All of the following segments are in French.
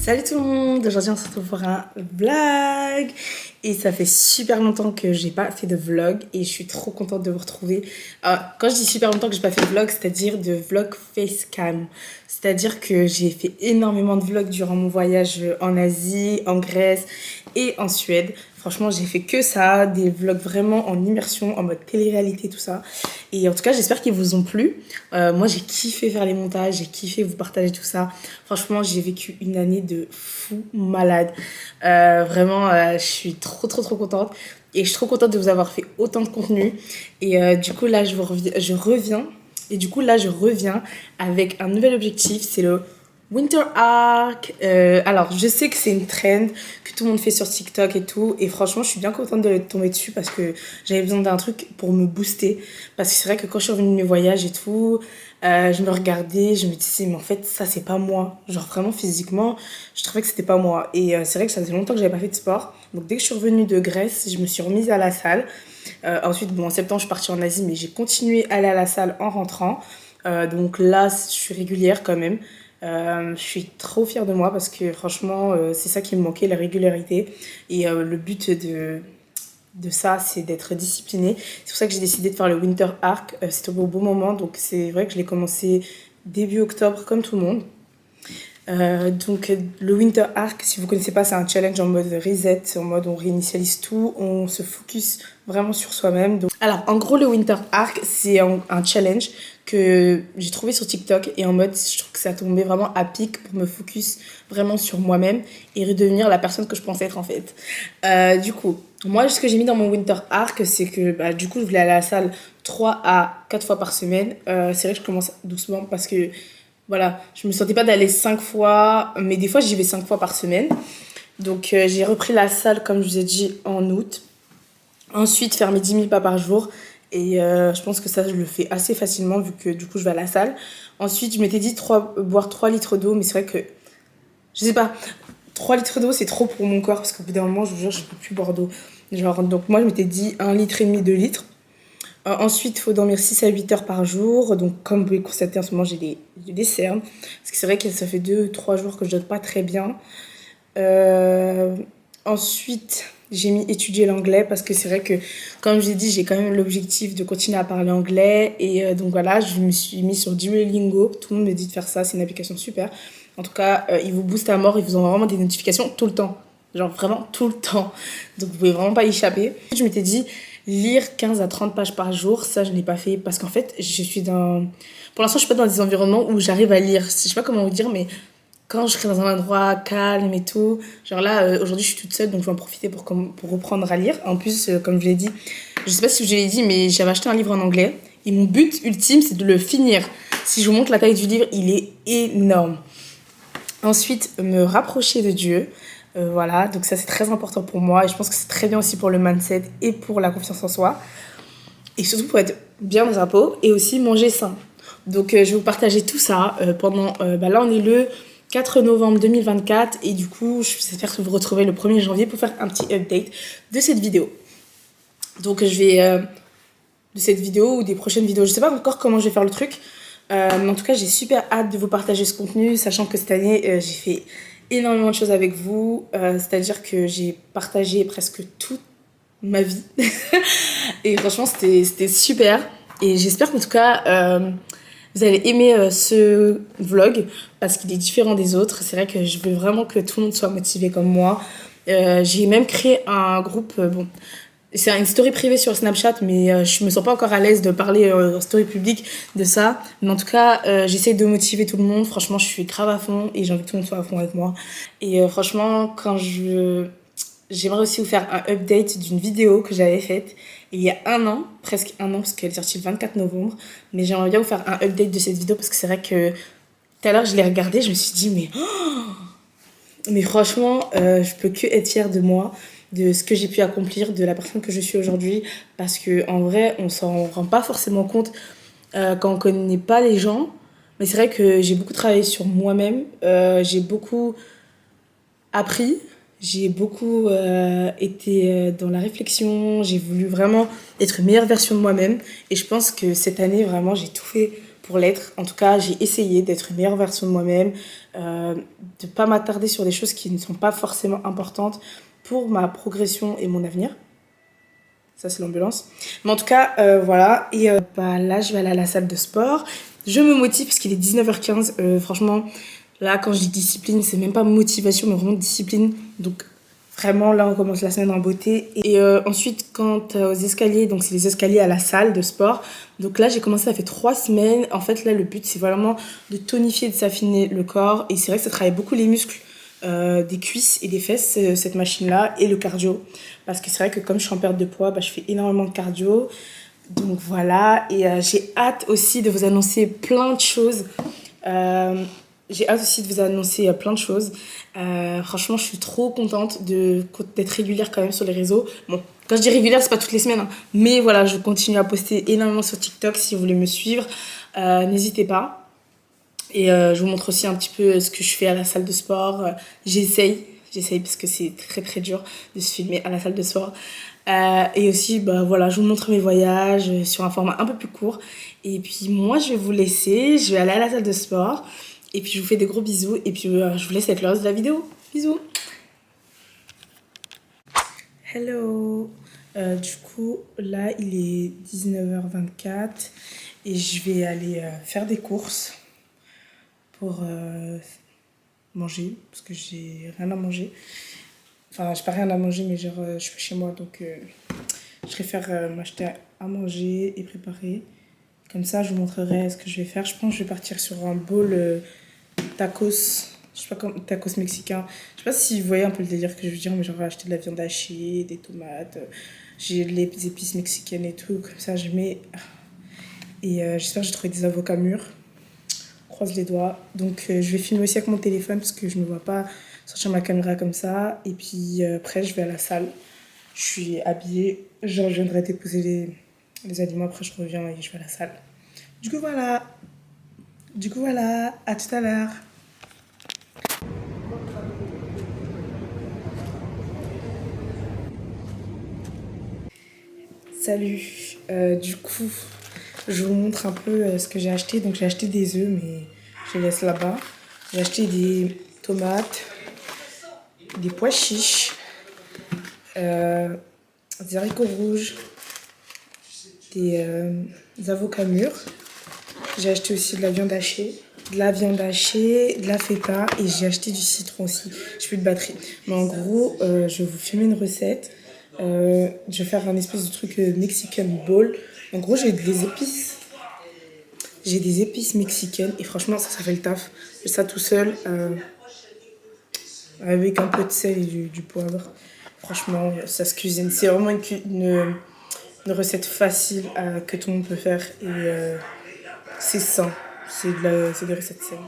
Salut tout le monde, aujourd'hui on se retrouve pour un vlog et ça fait super longtemps que j'ai pas fait de vlog et je suis trop contente de vous retrouver. Quand je dis super longtemps que j'ai pas fait de vlog, c'est-à-dire de vlog facecam, c'est-à-dire que j'ai fait énormément de vlogs durant mon voyage en Asie, en Grèce et en Suède. Franchement, j'ai fait que ça, des vlogs vraiment en immersion, en mode télé-réalité, tout ça. Et en tout cas, j'espère qu'ils vous ont plu. Moi, j'ai kiffé faire les montages, j'ai kiffé vous partager tout ça. Franchement, j'ai vécu une année de fou malade. Vraiment, je suis trop contente. Et je suis trop contente de vous avoir fait autant de contenu. Et du coup, là, je reviens. Et du coup, là, je reviens avec un nouvel objectif. C'est le Winter Arc. Alors, je sais que c'est une trend que tout le monde fait sur TikTok et tout. Et franchement, je suis bien contente de tomber dessus parce que j'avais besoin d'un truc pour me booster. Parce que c'est vrai que quand je suis revenue de mes voyages et tout, je me regardais, je me disais, mais en fait, ça, c'est pas moi. Genre, vraiment, physiquement, je trouvais que c'était pas moi. Et c'est vrai que ça faisait longtemps que j'avais pas fait de sport. Donc, dès que je suis revenue de Grèce, je me suis remise à la salle. Ensuite, bon, en septembre, je suis partie en Asie, mais j'ai continué à aller à la salle en rentrant. Donc là, je suis régulière quand même. Je suis trop fière de moi parce que franchement, c'est ça qui me manquait, la régularité. Et le but de ça, c'est d'être disciplinée. C'est pour ça que j'ai décidé de faire le Winter Arc. C'était au bon moment, donc c'est vrai que je l'ai commencé début octobre, comme tout le monde. Donc le Winter Arc, si vous connaissez pas, c'est un challenge en mode reset, en mode on réinitialise tout, on se focus vraiment sur soi-même. Donc, alors en gros le Winter Arc, c'est un challenge que j'ai trouvé sur TikTok et en mode je trouve que ça tombait vraiment à pic pour me focus vraiment sur moi-même et redevenir la personne que je pensais être en fait. Du coup, moi ce que j'ai mis dans mon Winter Arc, c'est que du coup je voulais aller à la salle 3 à 4 fois par semaine. C'est vrai que je commence doucement parce que voilà, je me sentais pas d'aller 5 fois, mais des fois j'y vais 5 fois par semaine. Donc j'ai repris la salle, comme je vous ai dit, en août. Ensuite, faire mes 10 000 pas par jour. Et je pense que ça, je le fais assez facilement vu que du coup, je vais à la salle. Ensuite, je m'étais dit boire 3 litres d'eau, mais c'est vrai que, je sais pas, 3 litres d'eau, c'est trop pour mon corps parce qu'au bout d'un moment, je vous jure, je peux plus boire d'eau. Genre, donc moi, je m'étais dit 1,5 litre, 2 litres. Ensuite, il faut dormir 6 à 8 heures par jour. Donc, comme vous pouvez le constater, en ce moment, j'ai des cernes. Parce que c'est vrai que ça fait 2 ou 3 jours que je ne dors pas très bien. Ensuite, j'ai mis étudier l'anglais parce que c'est vrai que, comme je l'ai dit, j'ai quand même l'objectif de continuer à parler anglais. Et donc voilà, je me suis mis sur Duolingo. Tout le monde me dit de faire ça, c'est une application super. En tout cas, ils vous boostent à mort, ils vous envoient vraiment des notifications tout le temps. Genre vraiment tout le temps. Donc vous pouvez vraiment pas y échapper. Je m'étais dit, lire 15 à 30 pages par jour, ça je n'ai pas fait parce qu'en fait, pour l'instant, je suis pas dans des environnements où j'arrive à lire. Je sais pas comment vous dire, mais quand je serai dans un endroit calme et tout, genre là, aujourd'hui, je suis toute seule, donc je vais en profiter pour reprendre à lire. En plus, comme je l'ai dit, je sais pas si je vous l'ai dit, mais j'avais acheté un livre en anglais et mon but ultime, c'est de le finir. Si je vous montre la taille du livre, il est énorme. Ensuite, me rapprocher de Dieu. Voilà, donc ça c'est très important pour moi et je pense que c'est très bien aussi pour le mindset et pour la confiance en soi et surtout pour être bien dans sa peau et aussi manger sain. Donc je vais vous partager tout ça pendant, là on est le 4 novembre 2024 et du coup j'espère vous retrouver le 1er janvier pour faire un petit update de cette vidéo. Donc je vais, de cette vidéo ou des prochaines vidéos, je sais pas encore comment je vais faire le truc, mais en tout cas j'ai super hâte de vous partager ce contenu, sachant que cette année j'ai fait énormément de choses avec vous, c'est-à-dire que j'ai partagé presque toute ma vie et franchement c'était super et j'espère qu'en tout cas vous allez aimer ce vlog parce qu'il est différent des autres. C'est vrai que je veux vraiment que tout le monde soit motivé comme moi. J'ai même créé un groupe, bon, c'est une story privée sur Snapchat, mais je me sens pas encore à l'aise de parler en story publique de ça. Mais en tout cas, j'essaie de motiver tout le monde. Franchement, je suis grave à fond et j'ai envie que tout le monde soit à fond avec moi. Et franchement, j'aimerais aussi vous faire un update d'une vidéo que j'avais faite il y a un an, presque un an, parce qu'elle est sortie le 24 novembre. Mais j'aimerais bien vous faire un update de cette vidéo parce que c'est vrai que tout à l'heure, je l'ai regardée, je me suis dit, mais franchement, je peux que être fière de moi, de ce que j'ai pu accomplir, de la personne que je suis aujourd'hui. Parce qu'en vrai, on s'en rend pas forcément compte quand on connaît pas les gens. Mais c'est vrai que j'ai beaucoup travaillé sur moi-même, j'ai beaucoup appris, j'ai beaucoup été dans la réflexion, j'ai voulu vraiment être une meilleure version de moi-même. Et je pense que cette année, vraiment, j'ai tout fait pour l'être. En tout cas, j'ai essayé d'être une meilleure version de moi-même, de pas m'attarder sur des choses qui ne sont pas forcément importantes pour ma progression et mon avenir. Ça, c'est l'ambulance. Mais en tout cas, voilà. Et là, je vais aller à la salle de sport. Je me motive parce qu'il est 19h15. Franchement, là, quand je dis discipline, c'est même pas motivation, mais vraiment discipline. Donc, vraiment, là, on commence la semaine en beauté. Et ensuite, quant aux escaliers, donc c'est les escaliers à la salle de sport. Donc là, j'ai commencé, ça fait 3 semaines. En fait, là, le but, c'est vraiment de tonifier, de s'affiner le corps. Et c'est vrai que ça travaille beaucoup les muscles des cuisses et des fesses, cette machine-là, et le cardio. Parce que c'est vrai que comme je suis en perte de poids, je fais énormément de cardio. Donc voilà, et j'ai hâte aussi de vous annoncer plein de choses. Franchement, je suis trop contente d'être régulière quand même sur les réseaux. Bon, quand je dis régulière, c'est pas toutes les semaines, hein. Mais voilà, je continue à poster énormément sur TikTok. Si vous voulez me suivre, n'hésitez pas. Et je vous montre aussi un petit peu ce que je fais à la salle de sport. J'essaye parce que c'est très très dur de se filmer à la salle de sport. Et aussi, voilà, je vous montre mes voyages sur un format un peu plus court. Et puis moi, je vais vous laisser. Je vais aller à la salle de sport. Et puis je vous fais des gros bisous. Et puis je vous laisse avec le reste de la vidéo. Bisous. Hello. Du coup, là, il est 19h24. Et je vais aller faire des courses pour manger. Parce que j'ai rien à manger. Enfin, j'ai pas rien à manger, mais genre, je suis chez moi. Donc, je préfère m'acheter à manger et préparer. Comme ça, je vous montrerai ce que je vais faire. Je pense que je vais partir sur un bowl tacos. Je sais pas comment, tacos mexicain. Je sais pas si vous voyez un peu le délire que je veux dire, mais genre acheter de la viande hachée, des tomates. J'ai les épices mexicaines et tout. Comme ça, je mets. Et j'espère que j'ai trouvé des avocats mûrs. Croise les doigts. Donc, je vais filmer aussi avec mon téléphone parce que je ne me vois pas sortir ma caméra comme ça. Et puis après, je vais à la salle. Je suis habillée. Je reviendrai déposer les aliments. Après, je reviens et je vais à la salle. Du coup, voilà. À tout à l'heure. Salut. Du coup, je vous montre un peu ce que j'ai acheté. Donc, j'ai acheté des œufs, mais je les laisse là-bas. J'ai acheté des tomates, des pois chiches, des haricots rouges, des avocats mûrs. J'ai acheté aussi de la viande hachée, de la feta et j'ai acheté du citron aussi. J'ai plus de batterie. Mais en gros, je vais vous filmer une recette. Je vais faire un espèce de truc Mexican bowl. En gros, j'ai des épices. J'ai des épices mexicaines et franchement, ça fait le taf. Ça tout seul, avec un peu de sel et du poivre. Franchement, ça se cuisine. C'est vraiment une recette facile que tout le monde peut faire et c'est sain. C'est des recettes saines.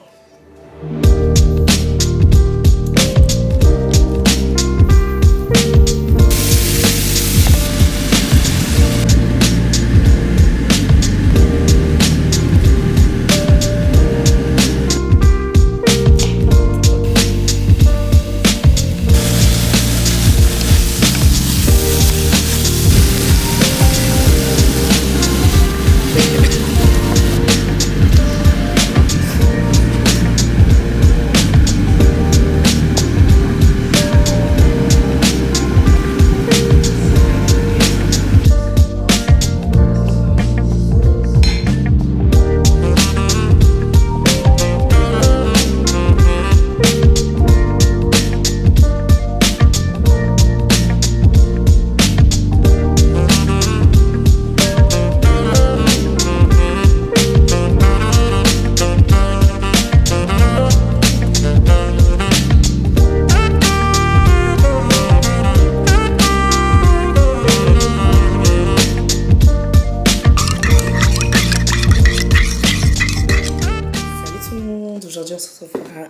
Aujourd'hui, on se retrouve pour un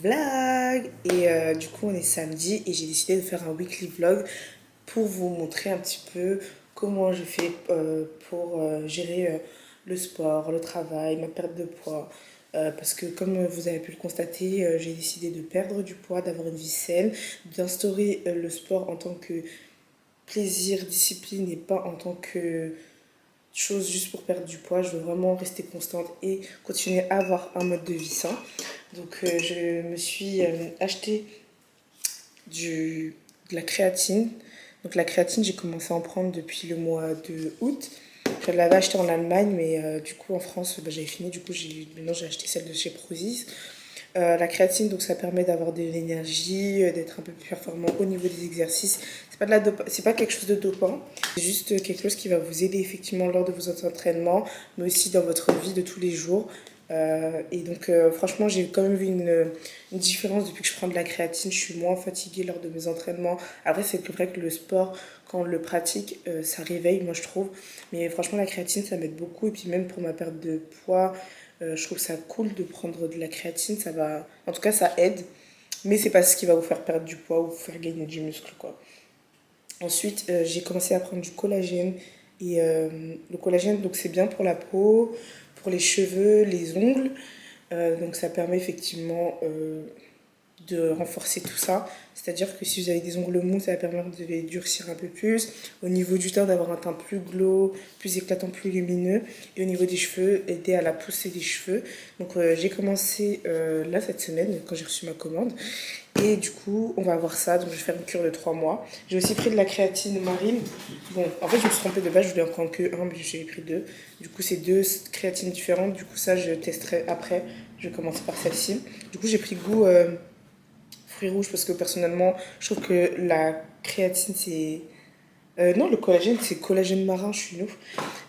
vlog. Et du coup, on est samedi et j'ai décidé de faire un weekly vlog pour vous montrer un petit peu comment je fais pour gérer le sport, le travail, ma perte de poids. Parce que comme vous avez pu le constater, j'ai décidé de perdre du poids, d'avoir une vie saine, d'instaurer le sport en tant que plaisir, discipline et pas en tant que chose juste pour perdre du poids. Je veux vraiment rester constante et continuer à avoir un mode de vie sain. Donc je me suis acheté de la créatine. Donc la créatine, j'ai commencé à en prendre depuis le mois de août. Je l'avais acheté en Allemagne, mais du coup en France, j'avais fini. Du coup, maintenant j'ai acheté celle de chez Prozis. La créatine, donc ça permet d'avoir de l'énergie, d'être un peu plus performant au niveau des exercices. C'est pas quelque chose de dopant, c'est juste quelque chose qui va vous aider effectivement lors de vos entraînements, mais aussi dans votre vie de tous les jours. Et donc franchement, j'ai quand même vu une différence depuis que je prends de la créatine. Je suis moins fatiguée lors de mes entraînements. Après, c'est vrai que le sport, quand on le pratique, ça réveille, moi je trouve. Mais franchement, la créatine, ça m'aide beaucoup. Et puis même pour ma perte de poids, je trouve ça cool de prendre de la créatine. Ça va, en tout cas, ça aide. Mais c'est pas ce qui va vous faire perdre du poids ou vous faire gagner du muscle, quoi. Ensuite, j'ai commencé à prendre du collagène. Et le collagène, donc c'est bien pour la peau, pour les cheveux, les ongles. Donc ça permet effectivement de renforcer tout ça. C'est-à-dire que si vous avez des ongles mous, ça va permettre de les durcir un peu plus. Au niveau du teint, d'avoir un teint plus glow, plus éclatant, plus lumineux. Et au niveau des cheveux, aider à la poussée des cheveux. Donc j'ai commencé là cette semaine, quand j'ai reçu ma commande. Et du coup, on va avoir ça. Donc je vais faire une cure de 3 mois. J'ai aussi pris de la créatine marine. Bon, en fait, je me suis trompée de base, je voulais en prendre que un, mais j'ai pris deux. Du coup, c'est deux créatines différentes. Du coup, ça, je testerai après. Je vais commencer par celle-ci. Du coup, j'ai pris goût fruits rouges parce que personnellement, je trouve que la créatine, c'est. Non, le collagène, c'est collagène marin, je suis une ouf.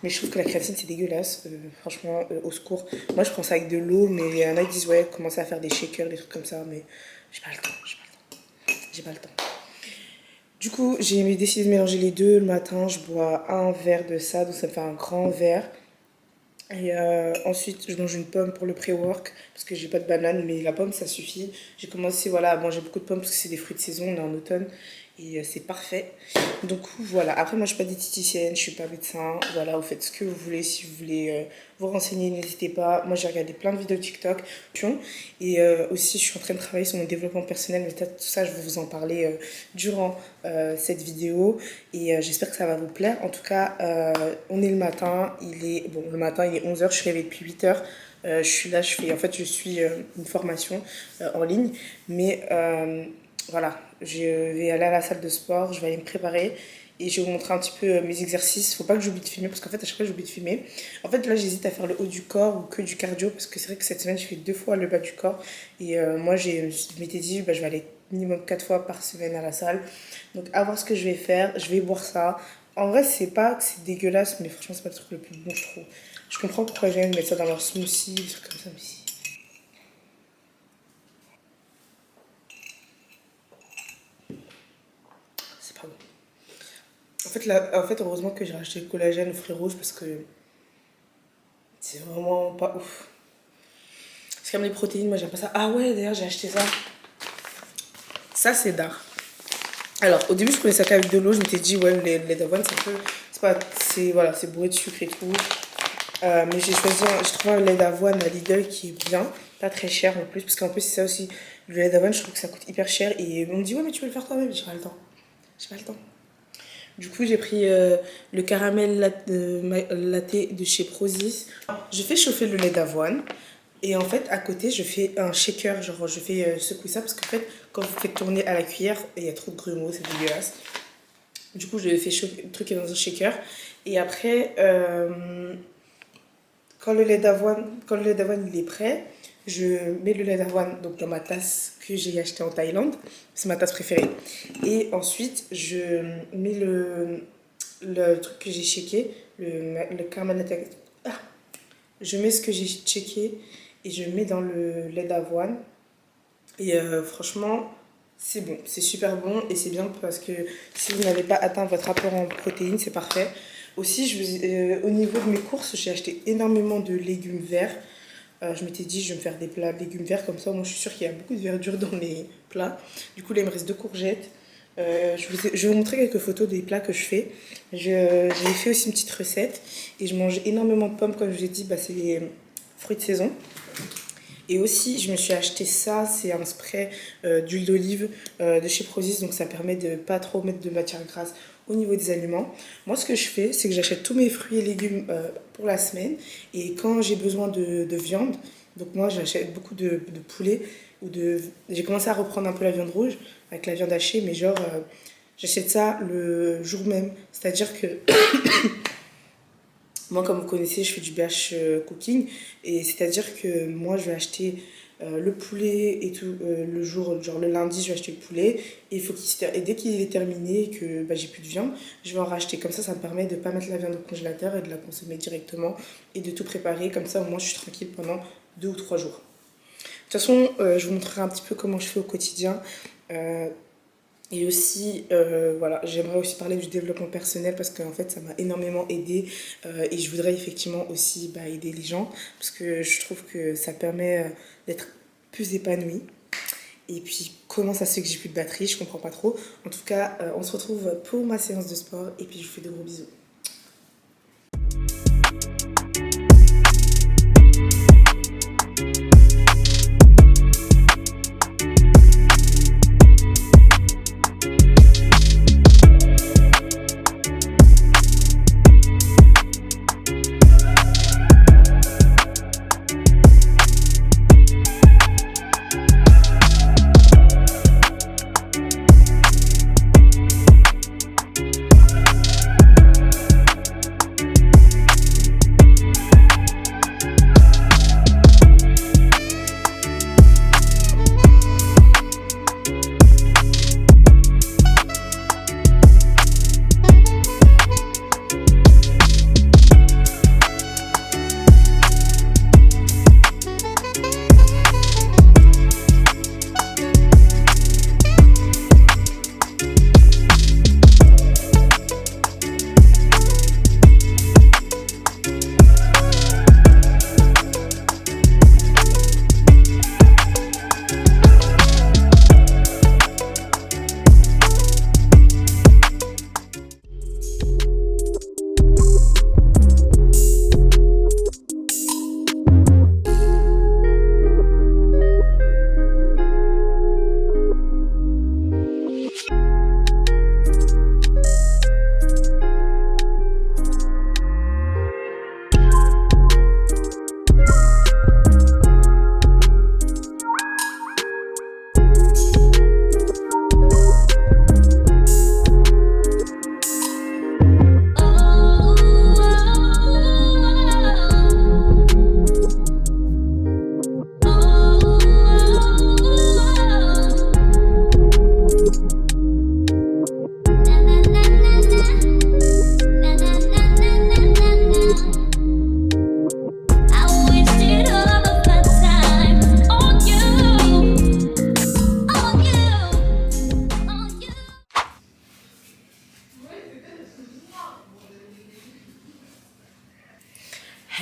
Mais je trouve que la créatine, c'est dégueulasse. Franchement, au secours. Moi, je prends ça avec de l'eau, mais il y en a qui disent, ouais, commencer à faire des shakers, des trucs comme ça, mais j'ai pas le temps, j'ai pas le temps. J'ai pas le temps. Du coup, j'ai décidé de mélanger les deux. Le matin, je bois un verre de ça, donc ça me fait un grand verre. Et ensuite, je mange une pomme pour le pré-work parce que j'ai pas de banane, mais la pomme ça suffit. J'ai commencé voilà, à manger beaucoup de pommes parce que c'est des fruits de saison, on est en automne et c'est parfait. Donc voilà, après moi je suis pas diététicienne, je suis pas médecin. Voilà, vous faites ce que vous voulez. Si vous voulez vous renseigner, n'hésitez pas. Moi j'ai regardé plein de vidéos TikTok et aussi je suis en train de travailler sur mon développement personnel, mais tout ça je vais vous en parler durant cette vidéo et j'espère que ça va vous plaire. En tout cas, on est le matin, le matin il est 11h, je suis réveillée depuis 8h. Je suis là, je suis une formation en ligne, mais voilà, je vais aller à la salle de sport, je vais aller me préparer et je vais vous montrer un petit peu mes exercices. Faut pas que j'oublie de filmer parce qu'en fait, à chaque fois, j'oublie de filmer. En fait, là, j'hésite à faire le haut du corps ou que du cardio parce que c'est vrai que cette semaine, je fais 2 fois le bas du corps et moi, je m'étais dit, bah, je vais aller minimum 4 fois par semaine à la salle. Donc, à voir ce que je vais faire, je vais boire ça. En vrai, c'est pas que c'est dégueulasse, mais franchement, c'est pas le truc le plus bon, je trouve. Je comprends pourquoi les gens mettent ça dans leur smoothie, des trucs comme ça, mais c'est pas bon. En fait, heureusement que j'ai racheté le collagène aux fruits rouges parce que c'est vraiment pas ouf. C'est comme les protéines, moi j'aime pas ça. Ah ouais, d'ailleurs, j'ai acheté ça. Ça, c'est d'art. Alors, au début, je prenais ça qu'avec de l'eau. Je m'étais dit, ouais, le lait d'avoine, c'est un peu. C'est pas. C'est voilà, c'est bourré de sucre et tout. Mais j'ai trouvé un lait d'avoine à Lidl qui est bien, pas très cher en plus, parce qu'en plus c'est ça aussi, le lait d'avoine je trouve que ça coûte hyper cher et on me dit ouais mais tu peux le faire toi-même, j'ai pas le temps, j'ai pas le temps. Du coup j'ai pris le caramel latte de chez Prozis. Je fais chauffer le lait d'avoine et en fait à côté je fais un shaker, genre je fais secouer ça parce qu'en fait quand vous faites tourner à la cuillère il y a trop de grumeaux, c'est dégueulasse. Du coup je le fais chauffer, le truc est dans un shaker et après quand le lait d'avoine il est prêt, je mets le lait d'avoine donc dans ma tasse que j'ai acheté en Thaïlande. C'est ma tasse préférée. Et ensuite, je mets le truc que j'ai shaké, le caramel latte. Ah, je mets ce que j'ai shaké et je mets dans le lait d'avoine. Et franchement, c'est bon, c'est super bon et c'est bien parce que si vous n'avez pas atteint votre apport en protéines, c'est parfait. Aussi, au niveau de mes courses, j'ai acheté énormément de légumes verts. Je m'étais dit, je vais me faire des plats de légumes verts comme ça. Moi, je suis sûre qu'il y a beaucoup de verdure dans mes plats. Du coup, là, il me reste 2 courgettes. Je vais vous montrer quelques photos des plats que je fais. J'ai fait aussi une petite recette et je mange énormément de pommes, comme je vous ai dit, bah, c'est les fruits de saison. Et aussi, je me suis acheté ça, c'est un spray d'huile d'olive de chez Prozis, donc ça permet de pas trop mettre de matière grasse au niveau des aliments. Moi, ce que je fais, c'est que j'achète tous mes fruits et légumes pour la semaine. Et quand j'ai besoin de viande, donc moi, j'achète beaucoup de poulet. J'ai commencé à reprendre un peu la viande rouge avec la viande hachée, mais genre, j'achète ça le jour même. C'est-à-dire que moi, comme vous connaissez, je fais du BH cooking. Et c'est-à-dire que moi, je vais acheter le poulet et tout le jour, genre le lundi, je vais acheter le poulet. Et dès qu'il est terminé et que j'ai plus de viande, je vais en racheter. Comme ça me permet de ne pas mettre la viande au congélateur et de la consommer directement et de tout préparer. Comme ça, au moins, je suis tranquille pendant 2 ou 3 jours. De toute façon, je vous montrerai un petit peu comment je fais au quotidien. Et aussi, voilà, j'aimerais aussi parler du développement personnel parce qu'en fait, ça m'a énormément aidé et je voudrais effectivement aussi aider les gens parce que je trouve que ça permet d'être plus épanoui. Et puis, comment ça se fait que j'ai plus de batterie, je comprends pas trop. En tout cas, on se retrouve pour ma séance de sport et puis je vous fais de gros bisous.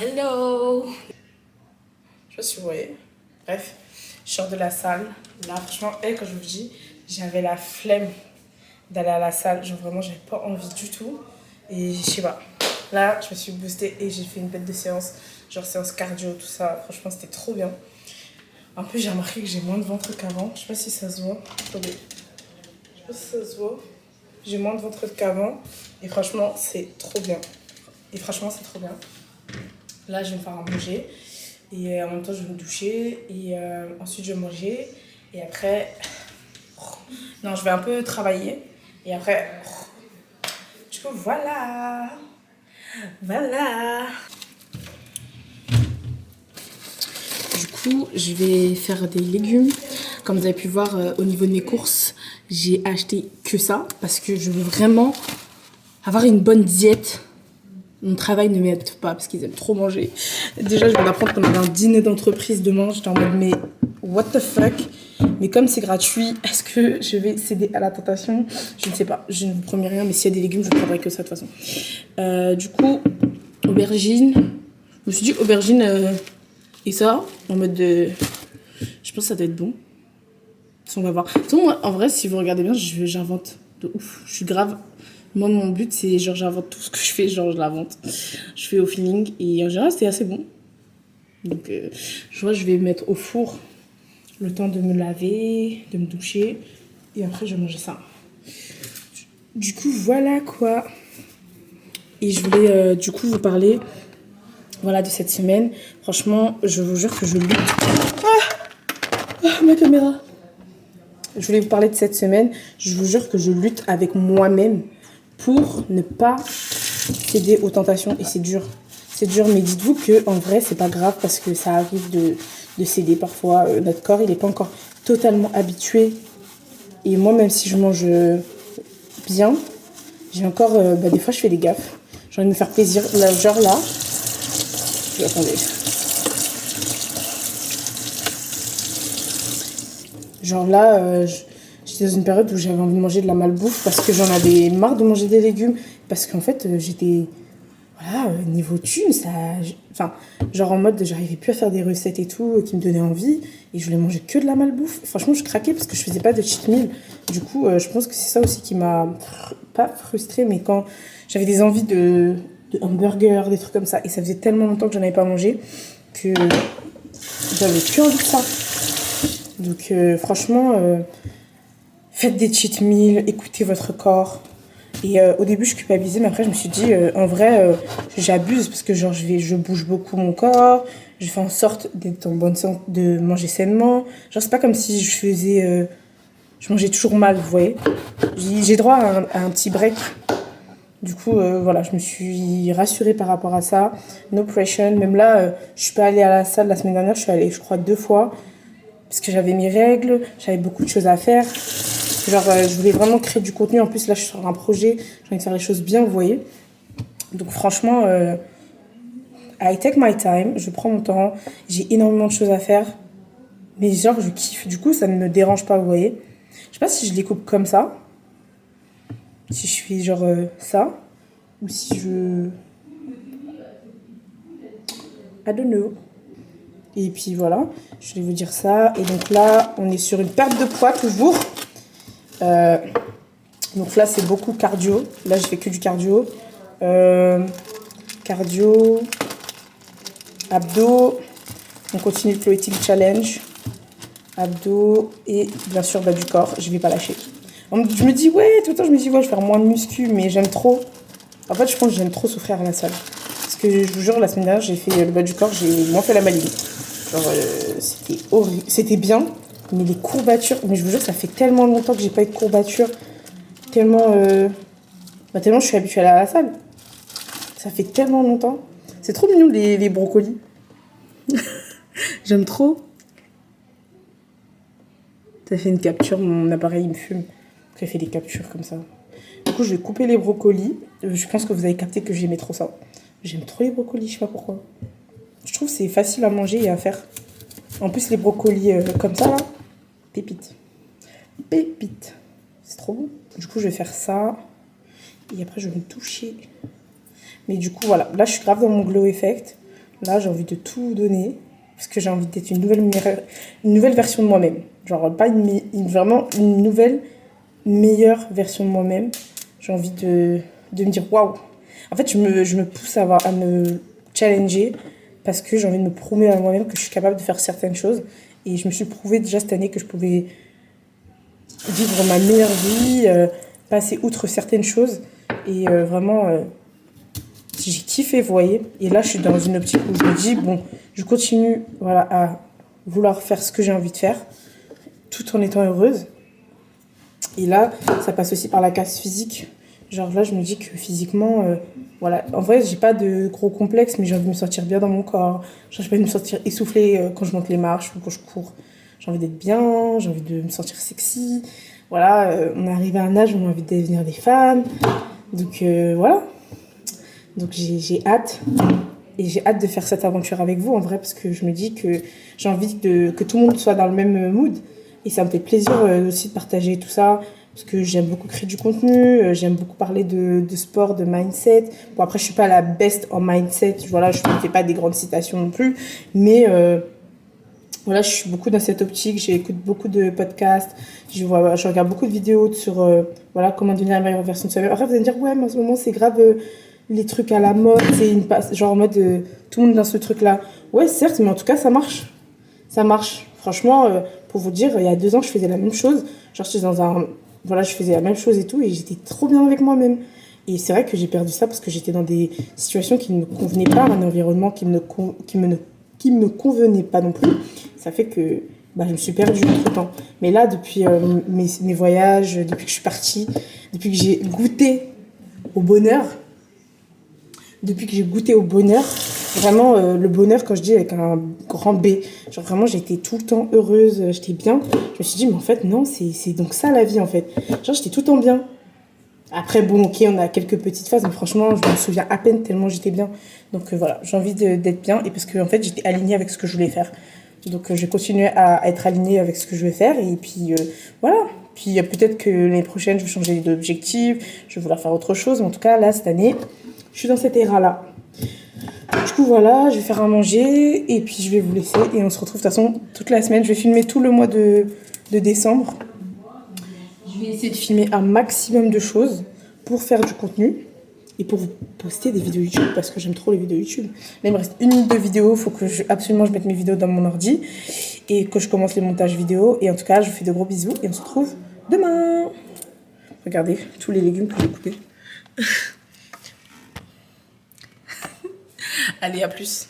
Hello! Je sais pas si vous voyez. Bref, je sors de la salle. Là, franchement, quand je vous dis, j'avais la flemme d'aller à la salle. Genre, vraiment, j'avais pas envie du tout. Et je sais pas. Là, je me suis boostée et j'ai fait une bête de séance. Genre, séance cardio, tout ça. Franchement, c'était trop bien. En plus, j'ai remarqué que j'ai moins de ventre qu'avant. Je sais pas si ça se voit. Attendez. Je sais pas si ça se voit. J'ai moins de ventre qu'avant. Et franchement, c'est trop bien. Là, je vais me faire à manger. Et en même temps, je vais me doucher. Et ensuite, je vais manger. Et après... Non, je vais un peu travailler. Et après... Du coup, voilà. Du coup, je vais faire des légumes. Comme vous avez pu voir au niveau de mes courses, j'ai acheté que ça. Parce que je veux vraiment avoir une bonne diète. Mon travail ne m'aide pas parce qu'ils aiment trop manger. Déjà, je viens d'apprendre qu'on avait un dîner d'entreprise demain. J'étais en mode, mais what the fuck? Mais comme c'est gratuit, est-ce que je vais céder à la tentation? Je ne sais pas. Je ne vous promets rien, mais s'il y a des légumes, je ne prendrai que ça de toute façon. Du coup, aubergine. Je me suis dit aubergine et ça, en mode de... Je pense que ça doit être bon. On va voir. De toute façon, moi, en vrai, si vous regardez bien, j'invente de ouf. Je suis grave... Moi, mon but, c'est genre j'invente tout ce que je fais, genre je l'invente. Je fais au feeling et en général, c'est assez bon. Donc, je vois, je vais mettre au four le temps de me laver, de me doucher et après, je vais manger ça. Du coup, voilà quoi. Et je voulais du coup vous parler voilà, de cette semaine. Franchement, je vous jure que je lutte. Ah, ma caméra. Je voulais vous parler de cette semaine. Je vous jure que je lutte avec moi-même pour ne pas céder aux tentations. Et c'est dur. C'est dur, mais dites-vous qu'en vrai, c'est pas grave parce que ça arrive de céder parfois. Notre corps, il n'est pas encore totalement habitué. Et moi, même si je mange bien, j'ai encore... des fois, je fais des gaffes. J'ai envie de me faire plaisir. Là, genre là... Attendez. Genre là, j'étais dans une période où j'avais envie de manger de la malbouffe parce que j'en avais marre de manger des légumes. Parce qu'en fait, j'étais... Voilà, niveau thune, ça... Enfin, genre en mode, j'arrivais plus à faire des recettes et tout qui me donnaient envie. Et je voulais manger que de la malbouffe. Franchement, je craquais parce que je faisais pas de cheat meal. Du coup, je pense que c'est ça aussi qui m'a... Pas frustrée, mais quand j'avais des envies de hamburgers, des trucs comme ça. Et ça faisait tellement longtemps que j'en avais pas mangé que j'avais plus envie de ça. Donc franchement, faites des cheat meals, écoutez votre corps. Et au début, je culpabilisais, mais après, je me suis dit, en vrai, j'abuse parce que genre, je bouge beaucoup mon corps, je fais en sorte d'être en bonne santé, de manger sainement. Genre, c'est pas comme si je faisais... je mangeais toujours mal, vous voyez. J'ai droit à un petit break. Du coup, voilà, je me suis rassurée par rapport à ça. No pressure. Même là, je suis pas allée à la salle la semaine dernière, je suis allée, je crois, 2 fois. Parce que j'avais mes règles, j'avais beaucoup de choses à faire. Genre, je voulais vraiment créer du contenu. En plus, là, je suis sur un projet, j'ai envie de faire les choses bien, vous voyez. Donc, franchement, I take my time, je prends mon temps. J'ai énormément de choses à faire. Mais genre, je kiffe. Du coup, ça ne me dérange pas, vous voyez. Je sais pas si je les coupe comme ça. Si je fais genre ça. Ou si je... I don't know. Et puis voilà, je vais vous dire ça. Et donc là, on est sur une perte de poids toujours. Donc là, c'est beaucoup cardio. Là, je fais que du cardio. Cardio, abdos. On continue le flow eating challenge. Abdos et bien sûr bas du corps. Je vais pas lâcher. Je me dis, ouais, tout le temps, je me dis, ouais, je vais faire moins de muscu, mais j'aime trop. En fait, je pense que j'aime trop souffrir à la salle. Parce que je vous jure, la semaine dernière, j'ai fait le bas du corps, j'ai moins fait la maline. Genre, c'était horrible. C'était bien, mais les courbatures... Mais je vous jure, ça fait tellement longtemps que j'ai pas eu de courbatures. Tellement... tellement je suis habituée à la salle. Ça fait tellement longtemps. C'est trop mignon, les brocolis. J'aime trop. Ça fait une capture, mon appareil, il me fume. J'ai fait des captures comme ça. Du coup, je vais couper les brocolis. Je pense que vous avez capté que j'aimais trop ça. J'aime trop les brocolis, je sais pas pourquoi. Je trouve que c'est facile à manger et à faire. En plus, les brocolis comme ça, là, pépite. Pépite. C'est trop bon. Du coup, je vais faire ça. Et après, je vais me toucher. Mais du coup, voilà. Là, je suis grave dans mon glow effect. Là, j'ai envie de tout donner. Parce que j'ai envie d'être une nouvelle version de moi-même. Genre, pas vraiment une nouvelle, meilleure version de moi-même. J'ai envie de me dire, waouh. En fait, je me pousse à me challenger. Parce que j'ai envie de me prouver à moi-même que je suis capable de faire certaines choses. Et je me suis prouvé déjà cette année que je pouvais vivre ma meilleure vie, passer outre certaines choses. Et vraiment, j'ai kiffé, vous voyez. Et là, je suis dans une optique où je me dis, bon, je continue voilà, à vouloir faire ce que j'ai envie de faire, tout en étant heureuse. Et là, ça passe aussi par la case physique. Genre là, je me dis que physiquement, voilà. En vrai, j'ai pas de gros complexes, mais j'ai envie de me sentir bien dans mon corps. J'ai envie de me sentir essoufflée quand je monte les marches ou quand je cours. J'ai envie d'être bien, j'ai envie de me sentir sexy. Voilà, on est arrivé à un âge où on a envie de devenir des femmes. Donc voilà. Donc j'ai hâte. Et j'ai hâte de faire cette aventure avec vous, en vrai, parce que je me dis que j'ai envie que tout le monde soit dans le même mood. Et ça me fait plaisir aussi de partager tout ça. Parce que j'aime beaucoup créer du contenu, j'aime beaucoup parler de sport, de mindset. Bon, après, je suis pas la best en mindset, voilà, je ne fais pas des grandes citations non plus. Mais voilà, je suis beaucoup dans cette optique, j'écoute beaucoup de podcasts, je regarde beaucoup de vidéos sur voilà, comment devenir la meilleure version de soi-même. Après, vous allez me dire, ouais, mais en ce moment, c'est grave les trucs à la mode, c'est genre en mode tout le monde dans ce truc-là. Ouais, certes, mais en tout cas, ça marche. Ça marche. Franchement, pour vous dire, il y a 2 ans, je faisais la même chose. Genre, j'étais dans un voilà, je faisais la même chose et tout, et j'étais trop bien avec moi-même. Et c'est vrai que j'ai perdu ça parce que j'étais dans des situations qui ne me convenaient pas, un environnement qui me convenait pas non plus. Ça fait que bah, je me suis perdue entre-temps. Mais là, depuis mes voyages, depuis que je suis partie, depuis que j'ai goûté au bonheur, depuis que j'ai goûté au bonheur, vraiment le bonheur quand je dis avec un grand B, genre vraiment j'étais tout le temps heureuse, j'étais bien. Je me suis dit mais en fait non, c'est donc ça la vie en fait. Genre j'étais tout le temps bien. Après bon ok on a quelques petites phases mais franchement je me souviens à peine tellement j'étais bien. Donc voilà, j'ai envie d'être bien et parce que en fait j'étais alignée avec ce que je voulais faire. Donc je vais continuer à être alignée avec ce que je veux faire et puis voilà. Puis peut-être que l'année prochaine je vais changer d'objectif, je vais vouloir faire autre chose. Mais en tout cas là cette année, je suis dans cette ère-là. Du coup, voilà, je vais faire à manger et puis je vais vous laisser. Et on se retrouve de toute façon toute la semaine. Je vais filmer tout le mois de décembre. Je vais essayer de filmer un maximum de choses pour faire du contenu et pour vous poster des vidéos YouTube parce que j'aime trop les vidéos YouTube. Là, il me reste 1 minute de vidéo. Il faut que absolument je mette mes vidéos dans mon ordi et que je commence les montages vidéo. Et en tout cas, je vous fais de gros bisous et on se retrouve demain. Regardez tous les légumes que j'ai coupés. Allez, à plus.